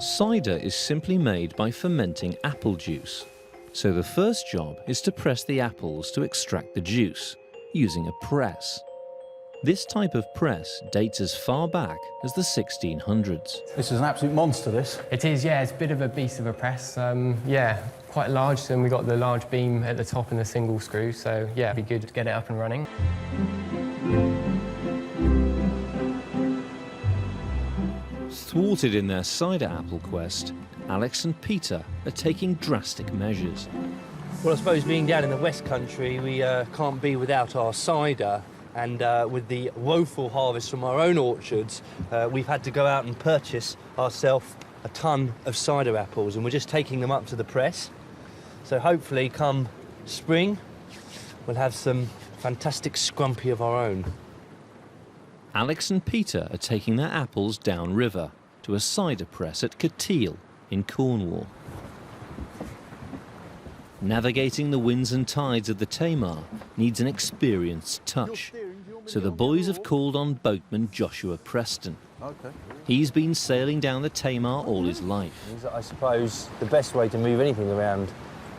Cider is simply made by fermenting apple juice. So the first job is to press the apples to extract the juice, using a press. This type of press dates as far back as the 1600s. This is an absolute monster, this. It is, yeah, it's a bit of a beast of a press. Yeah, quite large, and we've got the large beam at the top and the single screw, so yeah, it'd be good to get it up and running. Thwarted in their cider apple quest, Alex and Peter are taking drastic measures. Well, I suppose being down in the West Country, we can't be without our cider. And with the woeful harvest from our own orchards, we've had to go out and purchase ourselves a ton of cider apples, and we're just taking them up to the press. So hopefully, come spring, we'll have some fantastic scrumpy of our own. Alex and Peter are taking their apples downriver to a cider press at Cotteal in Cornwall. Navigating the winds and tides of the Tamar needs an experienced touch, so the boys have called on boatman Joshua Preston. He's been sailing down the Tamar all his life. I suppose the best way to move anything around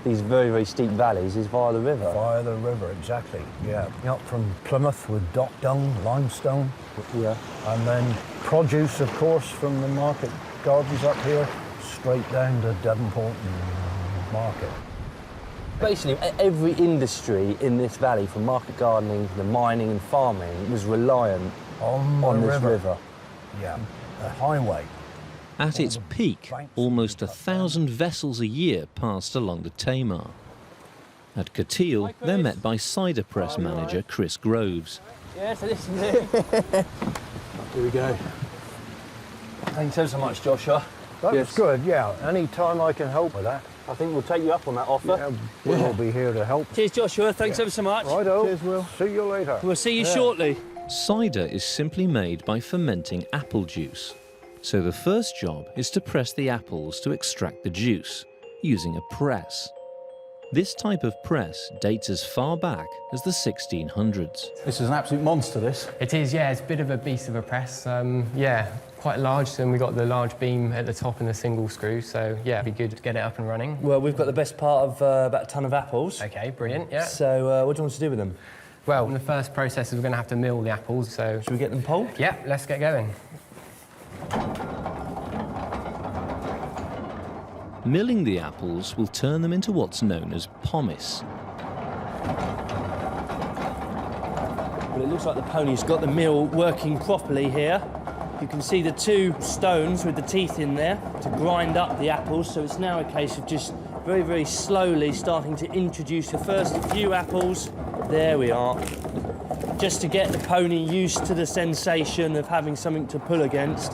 these very, very steep valleys is via the river. Via the river, exactly, yeah. Up from Plymouth with dock dung, limestone. Yeah. And then produce, of course, from the market gardens up here, straight down to Devonport and Market. Basically, every industry in this valley, from market gardening to mining and farming, was reliant on this river. Yeah, a highway. At its peak, almost 1,000 vessels a year passed along the Tamar. At Cotteal, they're met by cider press manager Chris Groves. Yeah, so this is it. Here we go. Thanks ever so much, Joshua. That's good, yeah. Any time I can help with that. I think we'll take you up on that offer. Yeah, we'll be here to help. Cheers, Joshua. Thanks ever so much. Righto. Cheers, Will. See you later. We'll see you shortly. Cider is simply made by fermenting apple juice. So the first job is to press the apples to extract the juice, using a press. This type of press dates as far back as the 1600s. This is an absolute monster, this. It is, yeah, it's a bit of a beast of a press. Yeah, quite large, and we've got the large beam at the top and the single screw, so yeah, it'd be good to get it up and running. Well, we've got the best part of about a ton of apples. Okay, brilliant, yeah. So what do you want to do with them? Well, the first process is we're going to have to mill the apples, so... Should we get them pulled? Yeah, let's get going. Milling the apples will turn them into what's known as pomace. Well, it looks like the pony's got the mill working properly here. You can see the two stones with the teeth in there to grind up the apples, so it's now a case of just very, very slowly starting to introduce the first few apples. There we are. Just to get the pony used to the sensation of having something to pull against.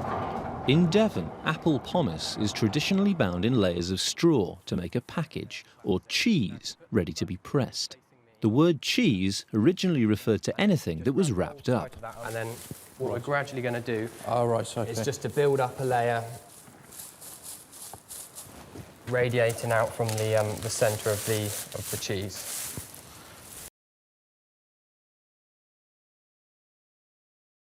In Devon, apple pomace is traditionally bound in layers of straw to make a package, or cheese, ready to be pressed. The word cheese originally referred to anything that was wrapped up. And then what we're gradually going to do Okay. is just to build up a layer radiating out from the centre of the cheese.